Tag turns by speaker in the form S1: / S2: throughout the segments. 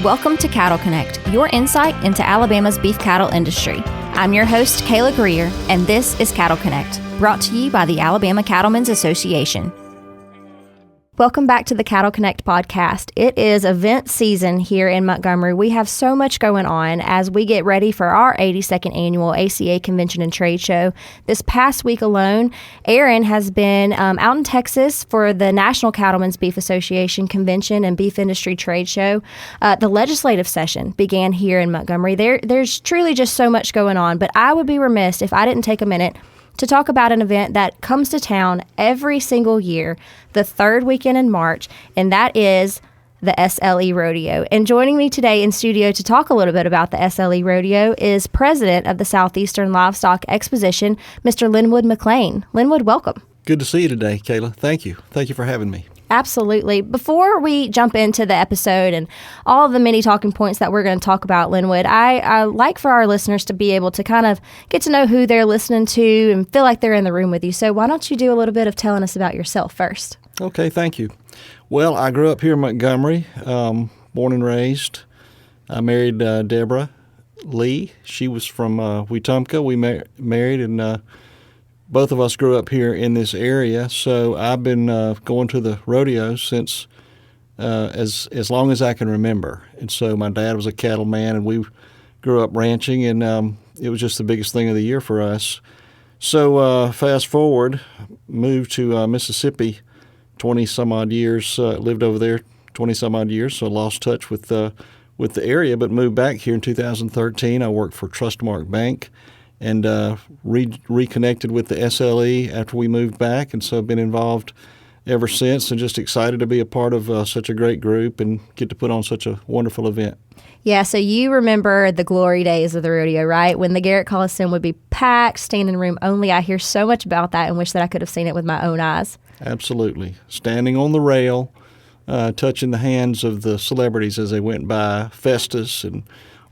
S1: Welcome to Cattle Connect, your insight into Alabama's beef cattle industry. I'm your host, Kayla Greer, and this is Cattle Connect, brought to you by the Alabama Cattlemen's Association. Welcome back to the Cattle Connect podcast. It is event season here in Montgomery. We have so much going on as we get ready for our 82nd annual ACA Convention and Trade Show. This past week alone, Aaron has been out in Texas for the National Cattlemen's Beef Association Convention and Beef Industry Trade Show. The legislative session began here in Montgomery. There's truly just so much going on, but I would be remiss if I didn't take a minute to talk about an event that comes to town every single year, the third weekend in March, and that is the SLE Rodeo. And joining me today in studio to talk a little bit about the SLE Rodeo is President of the Southeastern Livestock Exposition, Mr. Linwood McClain. Linwood, welcome.
S2: Good to see you today, Kayla. Thank you. Thank you for having me.
S1: Absolutely. Before we jump into the episode and all of the many talking points that we're going to talk about, Linwood, I like for our listeners to be able to kind of get to know who they're listening to and feel like they're in the room with you. So why don't you do a little bit of telling us about yourself first?
S2: Okay, thank you. Well, I grew up here in Montgomery, born and raised. I married Deborah Lee. She was from Wetumpka. We married and both of us grew up here in this area, so I've been going to the rodeos since as long as I can remember. And so my dad was a cattleman, and we grew up ranching, and it was just the biggest thing of the year for us. So fast forward, moved to Mississippi 20-some-odd years, lived over there 20-some-odd years, so lost touch with the area, but moved back here in 2013. I worked for Trustmark Bank, and reconnected with the SLE after we moved back, and so I've been involved ever since and just excited to be a part of such a great group and get to put on such a wonderful event.
S1: Yeah, so you remember the glory days of the rodeo, right? When the Garrett Coliseum would be packed, standing room only. I hear so much about that and wish that I could have seen it with my own eyes.
S2: Absolutely. Standing on the rail, touching the hands of the celebrities as they went by, Festus and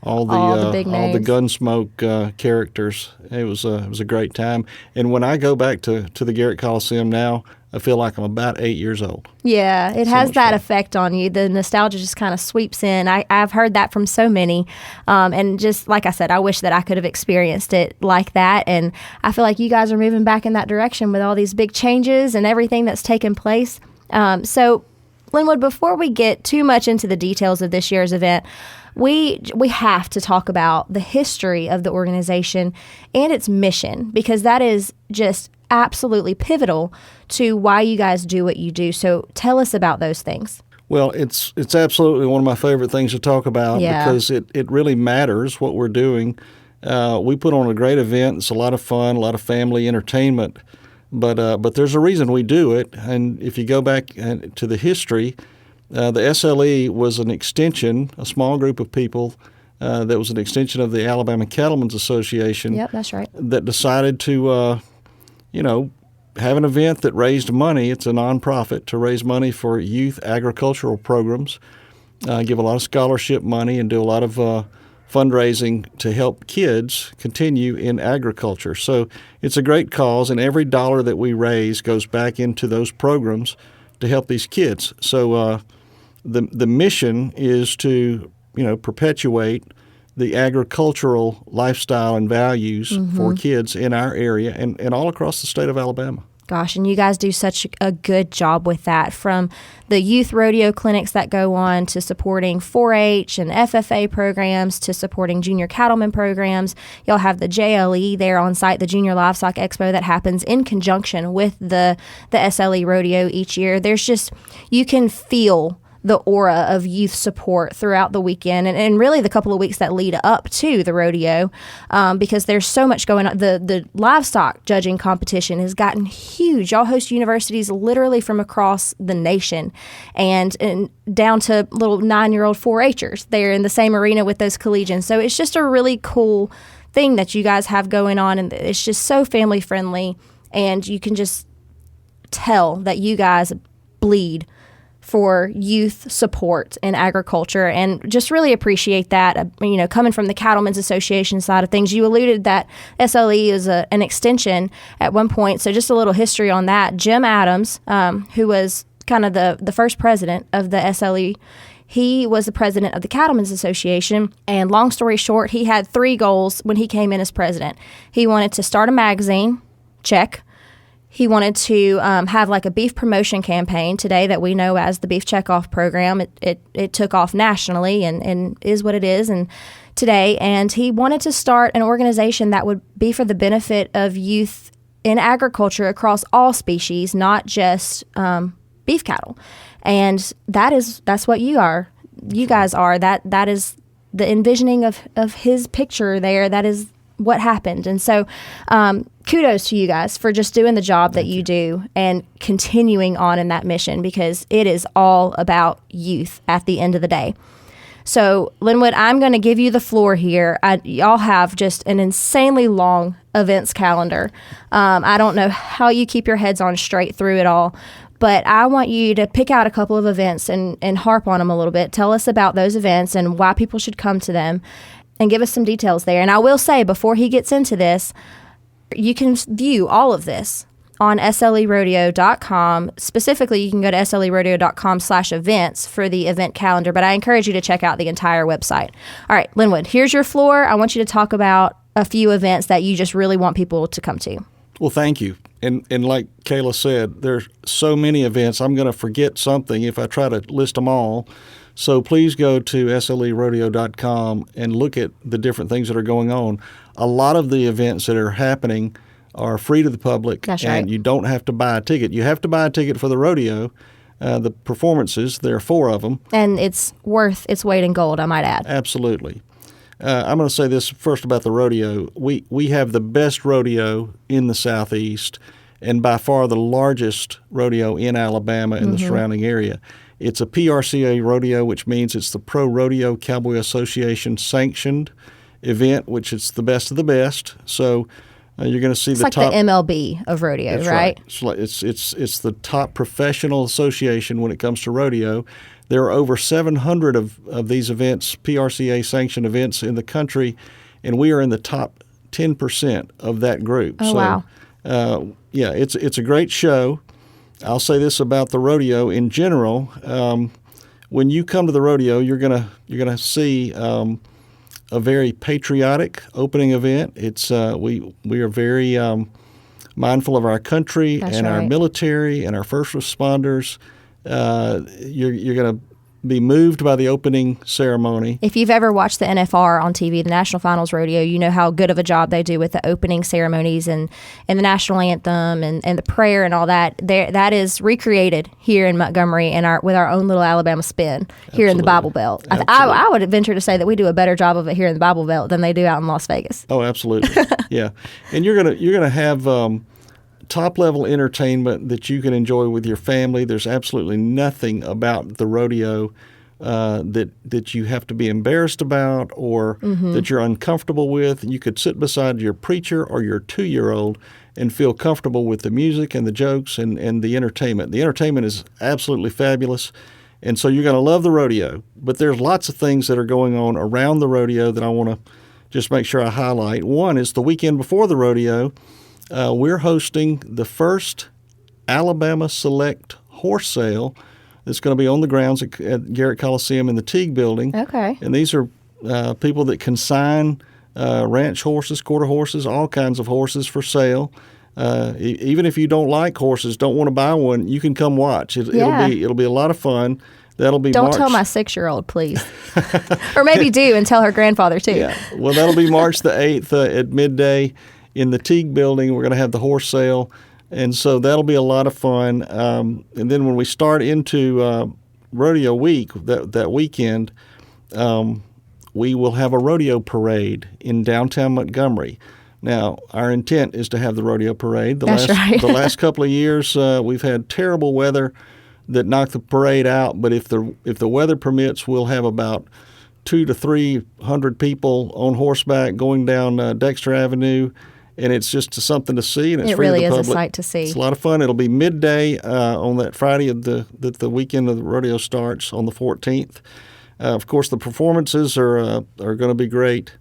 S2: all the
S1: big names.
S2: All the Gunsmoke characters. It was a great time. And when I go back to the Garrett Coliseum now, I feel like I'm about 8 years old.
S1: Yeah, it has that effect on you. The nostalgia just kind of sweeps in. I've heard that from so many. And just like I said, I wish that I could have experienced it like that. And I feel like you guys are moving back in that direction with all these big changes and everything that's taken place. So, Linwood, before we get too much into the details of this year's event, we have to talk about the history of the organization and its mission, because that is just absolutely pivotal to why you guys do what you do. So tell us about those things.
S2: Well, it's absolutely one of my favorite things to talk about because it really matters what we're doing. We put on a great event. It's a lot of fun, a lot of family entertainment, but there's a reason we do it. And if you go back to the history, the SLE was an extension, a small group of people that was an extension of the Alabama Cattlemen's Association.
S1: Yep, that's right.
S2: That decided to, have an event that raised money. It's a nonprofit to raise money for youth agricultural programs, give a lot of scholarship money, and do a lot of fundraising to help kids continue in agriculture. So it's a great cause, and every dollar that we raise goes back into those programs to help these kids. So the mission is to perpetuate the agricultural lifestyle and values for kids in our area and all across the state of Alabama.
S1: Gosh, and you guys do such a good job with that, from the youth rodeo clinics that go on to supporting 4-H and FFA programs to supporting junior cattlemen programs. Y'all have the JLE there on site, the Junior Livestock Expo, that happens in conjunction with the SLE Rodeo each year. There's just, you can feel the aura of youth support throughout the weekend and really the couple of weeks that lead up to the rodeo, because there's so much going on. The livestock judging competition has gotten huge. Y'all host universities literally from across the nation and down to little 9-year-old 4-H'ers. They're in the same arena with those collegians. So it's just a really cool thing that you guys have going on, and it's just so family friendly, and you can just tell that you guys bleed for youth support in agriculture, and just really appreciate that. Coming from the Cattlemen's Association side of things, you alluded that SLE is an extension at one point. So just a little history on that. Jim Adams, who was kind of the first president of the SLE. He was the president of the Cattlemen's Association, and long story short, he had 3 goals when he came in as president. He wanted to start a magazine, check. He wanted to have like a beef promotion campaign today that we know as the Beef Checkoff Program. It took off nationally and is what it is and today. And he wanted to start an organization that would be for the benefit of youth in agriculture across all species, not just beef cattle. And that's what you are. You guys are. That is the envisioning of his picture there. That is what happened. And so kudos to you guys for just doing the job that you do and continuing on in that mission, because it is all about youth at the end of the day. So, Linwood, I'm going to give you the floor here. Y'all have just an insanely long events calendar. I don't know how you keep your heads on straight through it all, but I want you to pick out a couple of events and harp on them a little bit. Tell us about those events and why people should come to them, and give us some details there. And I will say, before he gets into this, you can view all of this on slerodeo.com. Specifically, you can go to slerodeo.com/events for the event calendar, but I encourage you to check out the entire website. All right, Linwood, here's your floor. I want you to talk about a few events that you just really want people to come to.
S2: Well, thank you. And like Kayla said, there's so many events. I'm going to forget something if I try to list them all. So please go to slerodeo.com and look at the different things that are going on. A lot of the events that are happening are free to the public.
S1: That's
S2: and
S1: right.
S2: You don't have to buy a ticket. You have to buy a ticket for the rodeo, the performances. There are 4 of them.
S1: And it's worth its weight in gold, I might add.
S2: Absolutely. I'm going to say this first about the rodeo. We have the best rodeo in the Southeast, and by far the largest rodeo in Alabama and the surrounding area. It's a PRCA rodeo, which means it's the Pro Rodeo Cowboy Association sanctioned event, which is the best of the best. So you're going to see
S1: It's
S2: the
S1: like
S2: top.
S1: the MLB of rodeo,
S2: That's
S1: right?
S2: It's the top professional association when it comes to rodeo. There are over 700 of these events, PRCA sanctioned events in the country, and we are in the top 10% of that group.
S1: Oh,
S2: so,
S1: wow.
S2: Yeah, it's a great show. I'll say this about the rodeo in general. When you come to the rodeo, you're gonna see a very patriotic opening event. It's we are very mindful of our country.
S1: That's
S2: and
S1: right.
S2: Our military and our first responders. You're going to be moved by the opening ceremony.
S1: If you've ever watched the NFR on TV, the National Finals Rodeo, you know how good of a job they do with the opening ceremonies and the national anthem and the prayer and all that. That is recreated here in Montgomery with our own little Alabama spin here in the Bible Belt. I would venture to say that we do a better job of it here in the Bible Belt than they do out in Las Vegas.
S2: Oh, absolutely. Yeah. And you're gonna have top-level entertainment that you can enjoy with your family. There's absolutely nothing about the rodeo that you have to be embarrassed about or that you're uncomfortable with. You could sit beside your preacher or your 2-year-old and feel comfortable with the music and the jokes and the entertainment. The entertainment is absolutely fabulous, and so you're going to love the rodeo. But there's lots of things that are going on around the rodeo that I want to just make sure I highlight. One is the weekend before the rodeo. We're hosting the first Alabama Select horse sale that's going to be on the grounds at Garrett Coliseum in the Teague Building.
S1: Okay.
S2: And these are people that consign ranch horses, quarter horses, all kinds of horses for sale. Even if you don't like horses, don't want to buy one, you can come watch. It'll be a lot of fun. That'll be
S1: Don't
S2: March.
S1: tell my 6-year-old, please. Or maybe do and tell her grandfather, too.
S2: Yeah. Well, that'll be March the 8th at midday in the Teague Building. We're going to have the horse sale, and so that'll be a lot of fun. And then when we start into rodeo week, that weekend, we will have a rodeo parade in downtown Montgomery. Now, our intent is to have the rodeo parade.
S1: That's right.
S2: The last couple of years, we've had terrible weather that knocked the parade out. But if the weather permits, we'll have about 200 to 300 people on horseback going down Dexter Avenue, and it's just something to see. And it's
S1: It
S2: free
S1: really
S2: to the
S1: is a
S2: public.
S1: sight to see.
S2: It's a lot of fun. It'll be midday on that Friday that the weekend of the rodeo starts on the 14th. Of course, the performances are going to be great.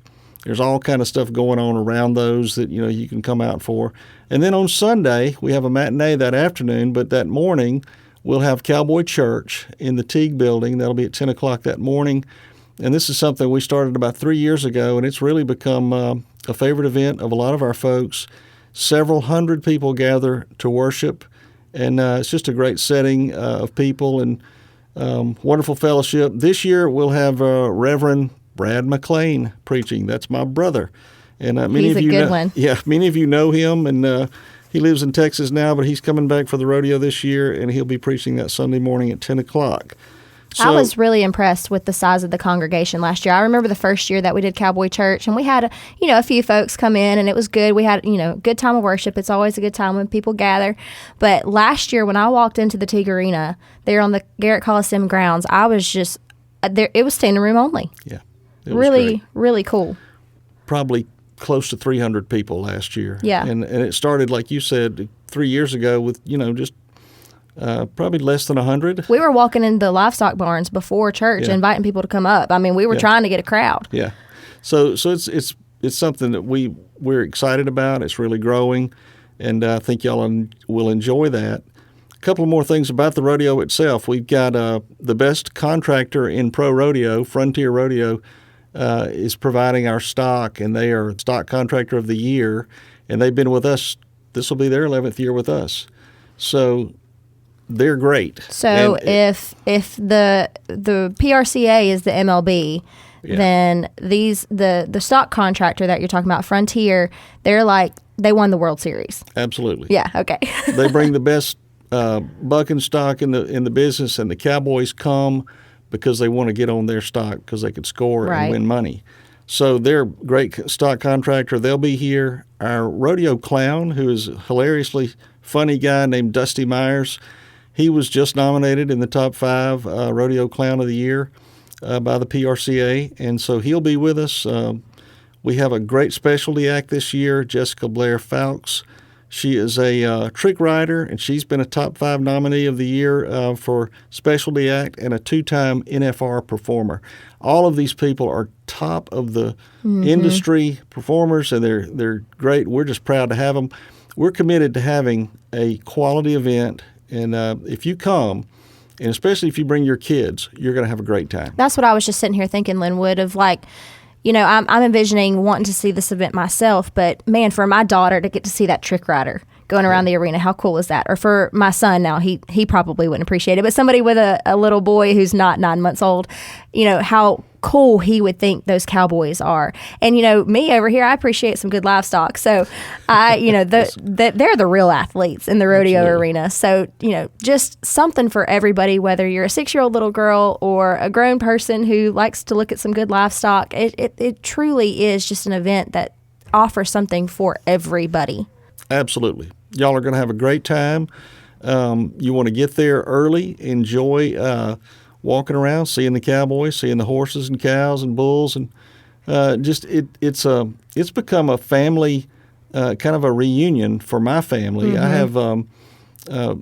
S2: There's all kind of stuff going on around those that you can come out for. And then on Sunday, we have a matinee that afternoon, but that morning we'll have Cowboy Church in the Teague building. That'll be at 10 o'clock that morning. And this is something we started about 3 years ago, and it's really become a favorite event of a lot of our folks. Several hundred people gather to worship, and it's just a great setting of people and wonderful fellowship. This year we'll have Reverend Brad McClain preaching. That's my brother. And many
S1: He's
S2: of you
S1: a good
S2: know,
S1: one.
S2: Yeah, many of you know him, and he lives in Texas now, but he's coming back for the rodeo this year, and he'll be preaching that Sunday morning at 10 o'clock.
S1: I was really impressed with the size of the congregation last year. I remember the first year that we did Cowboy Church, and we had, a few folks come in, and it was good. We had, a good time of worship. It's always a good time when people gather. But last year, when I walked into the Teague Arena, there on the Garrett Coliseum grounds, I was just there. It was standing room only.
S2: Yeah,
S1: it was really cool.
S2: Probably close to 300 people last year.
S1: Yeah,
S2: and it started, like you said, 3 years ago with just probably less than 100.
S1: We were walking in the livestock barns before church, inviting people to come up. I mean, we were trying to get a crowd.
S2: Yeah, so it's something that we're excited about. It's really growing, and I think y'all will enjoy that. A couple more things about the rodeo itself. We've got the best contractor in pro rodeo, Frontier Rodeo, is providing our stock, and they are stock contractor of the year, and they've been with us. This will be their 11th year with us. So they're great.
S1: So if the PRCA is the MLB, then the stock contractor that you're talking about, Frontier, they won the World Series.
S2: Absolutely.
S1: Yeah. Okay.
S2: They bring the best bucking stock in the business, and the Cowboys come because they want to get on their stock because they could score and win money. So they're a great stock contractor. They'll be here. Our rodeo clown, who is a hilariously funny guy named Dusty Myers, he was just nominated in the top 5 Rodeo Clown of the Year by the PRCA, and so he'll be with us. We have a great specialty act this year, Jessica Blair Fowlks. She is a trick rider, and she's been a top 5 nominee of the year for specialty act and a 2-time NFR performer. All of these people are top of the industry performers, and they're great. We're just proud to have them. We're committed to having a quality event. And if you come, and especially if you bring your kids, you're going to have a great time.
S1: That's what I was just sitting here thinking, Linwood, of I'm envisioning wanting to see this event myself, but man, for my daughter to get to see that trick rider going around the arena, how cool is that? Or for my son now, he probably wouldn't appreciate it, but somebody with a little boy who's not 9 months old, how cool he would think those cowboys are. And me over here, I appreciate some good livestock. So they're the real athletes in the rodeo arena. So just something for everybody, whether you're a 6-year-old little girl or a grown person who likes to look at some good livestock. It truly is just an event that offers something for everybody.
S2: Absolutely. Y'all are going to have a great time. You want to get there early, enjoy walking around, seeing the cowboys, seeing the horses and cows and bulls, and it's become a family kind of a reunion for my family. Mm-hmm. I have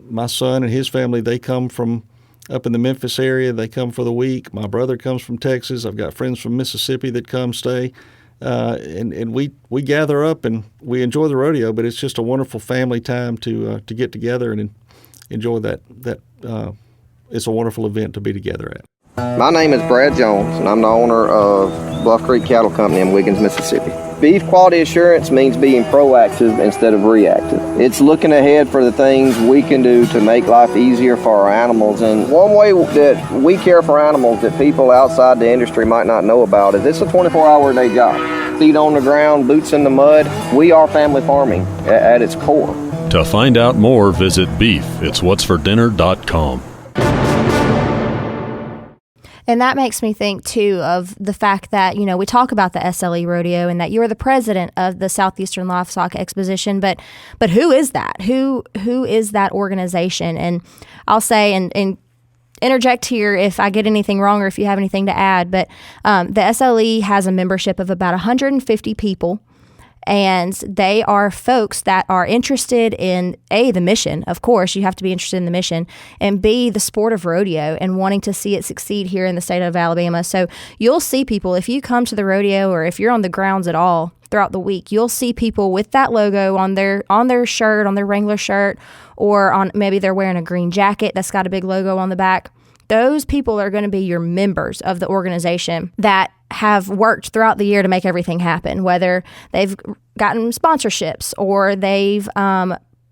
S2: my son and his family. They come from up in the Memphis area. They come for the week. My brother comes from Texas. I've got friends from Mississippi that come stay. And we gather up and we enjoy the rodeo, but it's just a wonderful family time to get together and enjoy that. It's a wonderful event to be together at.
S3: My name is Brad Jones, and I'm the owner of Bluff Creek Cattle Company in Wiggins, Mississippi. Beef quality assurance means being proactive instead of reactive. It's looking ahead for the things we can do to make life easier for our animals. And one way that we care for animals that people outside the industry might not know about is it's a 24-hour-a-day job. Feet on the ground, boots in the mud. We are family farming at its core.
S4: To find out more, visit beefitswhatsfordinner.com.
S1: And that makes me think, too, of the fact that, we talk about the SLE Rodeo and that you're the president of the Southeastern Livestock Exposition, but who is that? Who is that organization? And I'll say, and interject here if I get anything wrong or if you have anything to add, but the SLE has a membership of about 150 people. And they are folks that are interested in, A, the mission. Of course, you have to be interested in the mission. And B, the sport of rodeo and wanting to see it succeed here in the state of Alabama. So you'll see people, if you come to the rodeo or if you're on the grounds at all, throughout the week, you'll see people with that logo on their shirt, on their Wrangler shirt, or on maybe they're wearing a green jacket that's got a big logo on the back. Those people are going to be your members of the organization that have worked throughout the year to make everything happen, whether they've gotten sponsorships or they've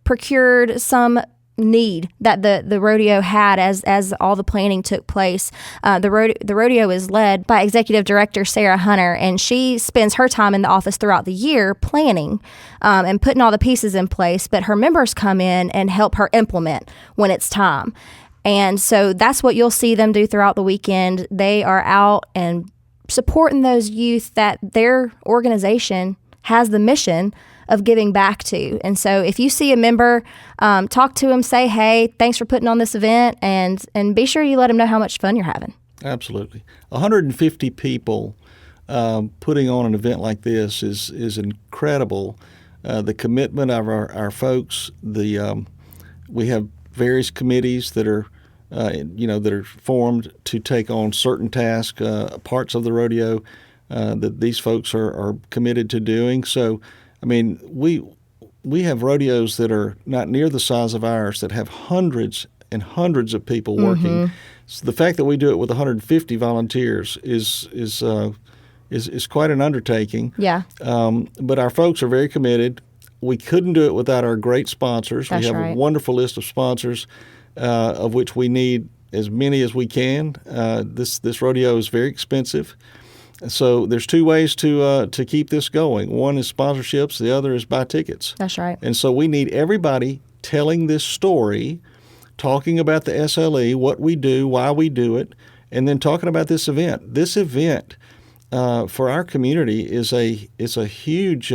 S1: procured some need that the rodeo had as all the planning took place. The rodeo is led by Executive Director Sarah Hunter, and she spends her time in the office throughout the year planning and putting all the pieces in place, but her members come in and help her implement when it's time. And so that's what you'll see them do throughout the weekend. They are out and supporting those youth that their organization has the mission of giving back to. And so if you see a member, talk to them, say, hey, thanks for putting on this event, and be sure you let them know how much fun you're having.
S2: Absolutely. 150 people putting on an event like this is incredible. The commitment of our folks, we have various committees that are that are formed to take on certain tasks, parts of the rodeo that these folks are committed to doing. So, I mean, we have rodeos that are not near the size of ours that have hundreds and hundreds of people working. So the fact that we do it with 150 volunteers is quite an undertaking.
S1: Yeah.
S2: But our folks are very committed. We couldn't do it without our great sponsors.
S1: That's
S2: we have
S1: right.
S2: a wonderful list of sponsors, of which we need as many as we can. This rodeo is very expensive. So there's two ways to keep this going. One is sponsorships. The other is buy tickets.
S1: That's right.
S2: And so we need everybody telling this story, talking about the SLE, what we do, why we do it, and then talking about this event. This event for our community is a huge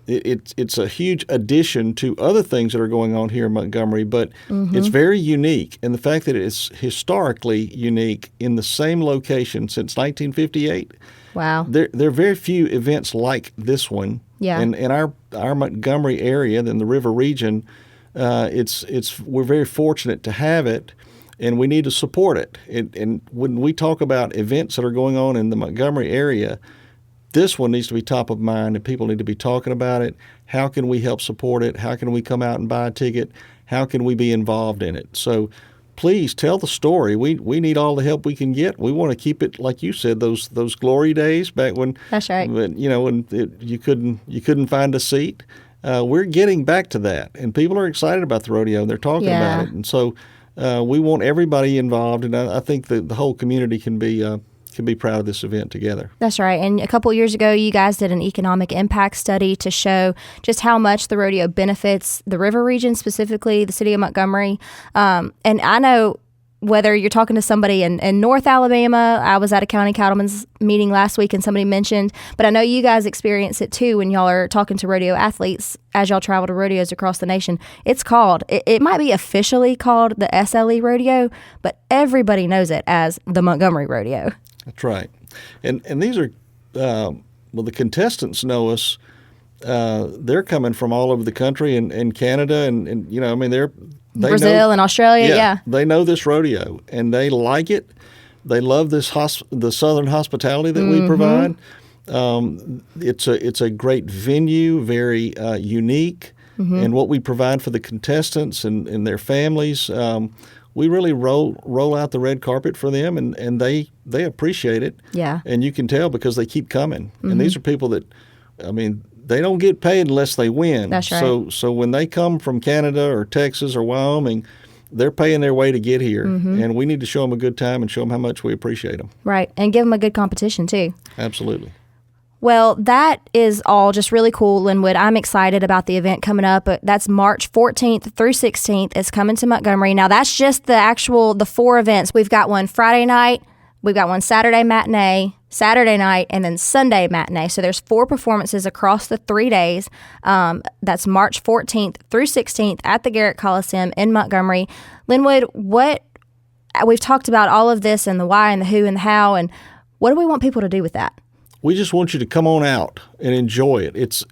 S2: it's a huge addition to other things that are going on here in Montgomery, but it's very unique. And the fact that it's historically unique in the same location since 1958.
S1: Wow.
S2: There are very few events like this one.
S1: Yeah.
S2: And in our Montgomery area, in the river region, we're very fortunate to have it, and we need to support it. And when we talk about events that are going on in the Montgomery area, this one needs to be top of mind, and people need to be talking about it. How can we help support it? How can we come out and buy a ticket? How can we be involved in it? So please tell the story. We need all the help we can get. We want to keep it, like you said, those glory days back when
S1: That's right.
S2: when you couldn't find a seat. We're getting back to that, and people are excited about the rodeo, and they're talking about it. And so we want everybody involved, and I think the whole community can be proud of this event together.
S1: That's right. And a couple of years ago, you guys did an economic impact study to show just how much the rodeo benefits the river region, specifically the city of Montgomery. And I know whether you're talking to somebody in North Alabama, I was at a county cattlemen's meeting last week and somebody mentioned, but I know you guys experience it too when y'all are talking to rodeo athletes as y'all travel to rodeos across the nation. It might be officially called the SLE rodeo, but everybody knows it as the Montgomery rodeo.
S2: That's right. And these are, the contestants know us. They're coming from all over the country and Canada and they
S1: Brazil and Australia, yeah.
S2: They know this rodeo and they like it. They love the Southern hospitality that we provide. It's a great venue, very unique, and what we provide for the contestants and their families. We really roll out the red carpet for them, and they appreciate it.
S1: Yeah.
S2: And you can tell because they keep coming. And these are people that, they don't get paid unless they win.
S1: That's right.
S2: So when they come from Canada or Texas or Wyoming, they're paying their way to get here. And we need to show them a good time and show them how much we appreciate them.
S1: Right. And give them a good competition, too.
S2: Absolutely.
S1: Well, that is all just really cool, Linwood. I'm excited about the event coming up. That's March 14th through 16th. It's coming to Montgomery. Now, that's just the 4 events. We've got one Friday night, we've got one Saturday matinee, Saturday night, and then Sunday matinee. So there's 4 performances across the 3 days. That's March 14th through 16th at the Garrett Coliseum in Montgomery. Linwood, we've talked about all of this and the why and the who and the how, and what do we want people to do with that?
S2: We just want you to come on out and enjoy it.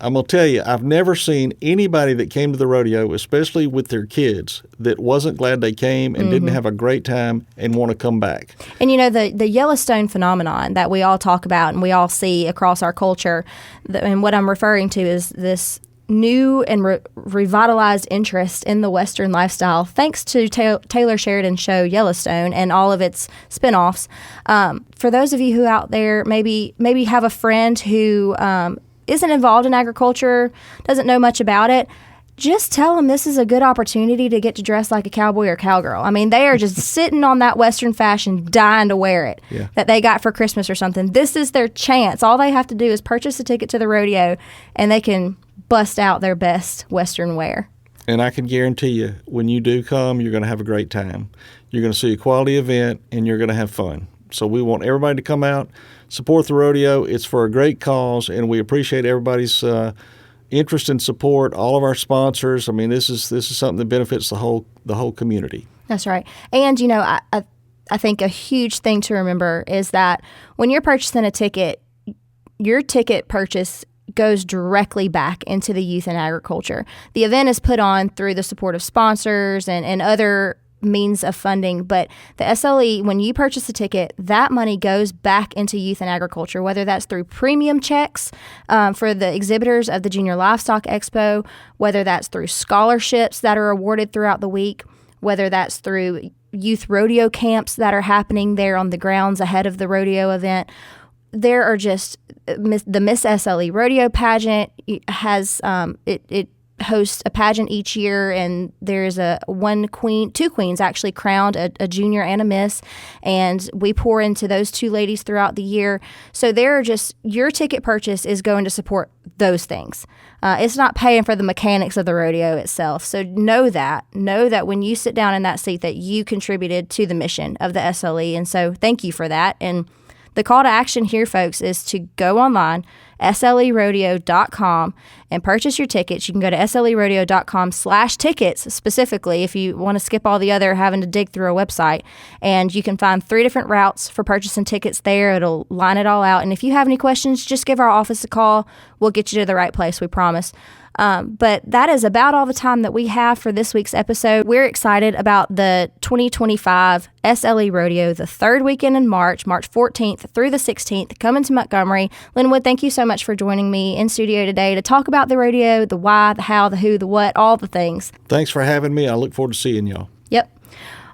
S2: I'm going to tell you, I've never seen anybody that came to the rodeo, especially with their kids, that wasn't glad they came and didn't have a great time and want to come back.
S1: And, the Yellowstone phenomenon that we all talk about and we all see across our culture, and what I'm referring to is this new and revitalized interest in the Western lifestyle, thanks to Taylor Sheridan's show Yellowstone and all of its spinoffs. For those of you who out there maybe have a friend who isn't involved in agriculture, doesn't know much about it, just tell them this is a good opportunity to get to dress like a cowboy or cowgirl. I mean, they are just sitting on that Western fashion, dying to wear it, that they got for Christmas or something. This is their chance. All they have to do is purchase a ticket to the rodeo, and they can bust out their best Western wear.
S2: And I can guarantee you, when you do come, you're going to have a great time. You're going to see a quality event, and you're going to have fun. So we want everybody to come out, support the rodeo. It's for a great cause, and we appreciate everybody's interest and support. All of our sponsors. I mean, this is something that benefits the whole community.
S1: That's right. And I think a huge thing to remember is that when you're purchasing a ticket, your ticket purchase goes directly back into the youth and agriculture. The event is put on through the support of sponsors and other means of funding, but the SLE, when you purchase a ticket, that money goes back into youth and agriculture, whether that's through premium checks for the exhibitors of the Junior Livestock Expo, whether that's through scholarships that are awarded throughout the week, whether that's through youth rodeo camps that are happening there on the grounds ahead of the rodeo event. There are just the Miss SLE Rodeo Pageant has it hosts a pageant each year, and there's two queens actually crowned, a junior and a miss, and we pour into those two ladies throughout the year. So your ticket purchase is going to support those things. It's not paying for the mechanics of the rodeo itself. So know that when you sit down in that seat that you contributed to the mission of the SLE, and so thank you for that. And the call to action here, folks, is to go online, slerodeo.com, and purchase your tickets. You can go to slerodeo.com/tickets specifically if you want to skip all the other having to dig through a website. And you can find 3 different routes for purchasing tickets there. It'll line it all out. And if you have any questions, just give our office a call. We'll get you to the right place, we promise. But that is about all the time that we have for this week's episode. We're excited about the 2025 SLE Rodeo, the third weekend in March 14th through the 16th, coming to Montgomery. Linwood, thank you so much for joining me in studio today to talk about the rodeo, the why, the how, the who, the what, all the things.
S2: Thanks for having me. I look forward to seeing y'all.
S1: Yep.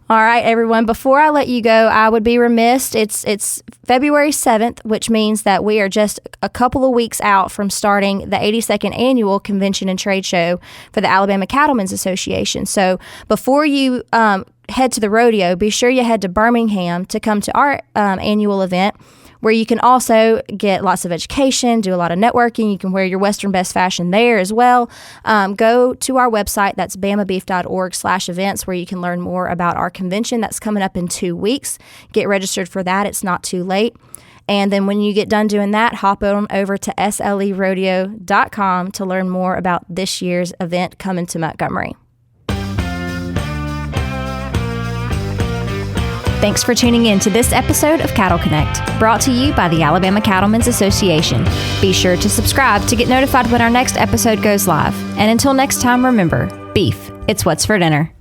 S1: All right, everyone. Before I let you go, I would be remiss. It's February 7th, which means that we are just a couple of weeks out from starting the 82nd Annual Convention and Trade Show for the Alabama Cattlemen's Association. So before you head to the rodeo, be sure you head to Birmingham to come to our annual event, where you can also get lots of education, do a lot of networking. You can wear your Western best fashion there as well. Go to our website, that's bamabeef.org/events, where you can learn more about our convention that's coming up in 2 weeks. Get registered for that. It's not too late. And then when you get done doing that, hop on over to slerodeo.com to learn more about this year's event coming to Montgomery. Thanks for tuning in to this episode of Cattle Connect, brought to you by the Alabama Cattlemen's Association. Be sure to subscribe to get notified when our next episode goes live. And until next time, remember, beef, it's what's for dinner.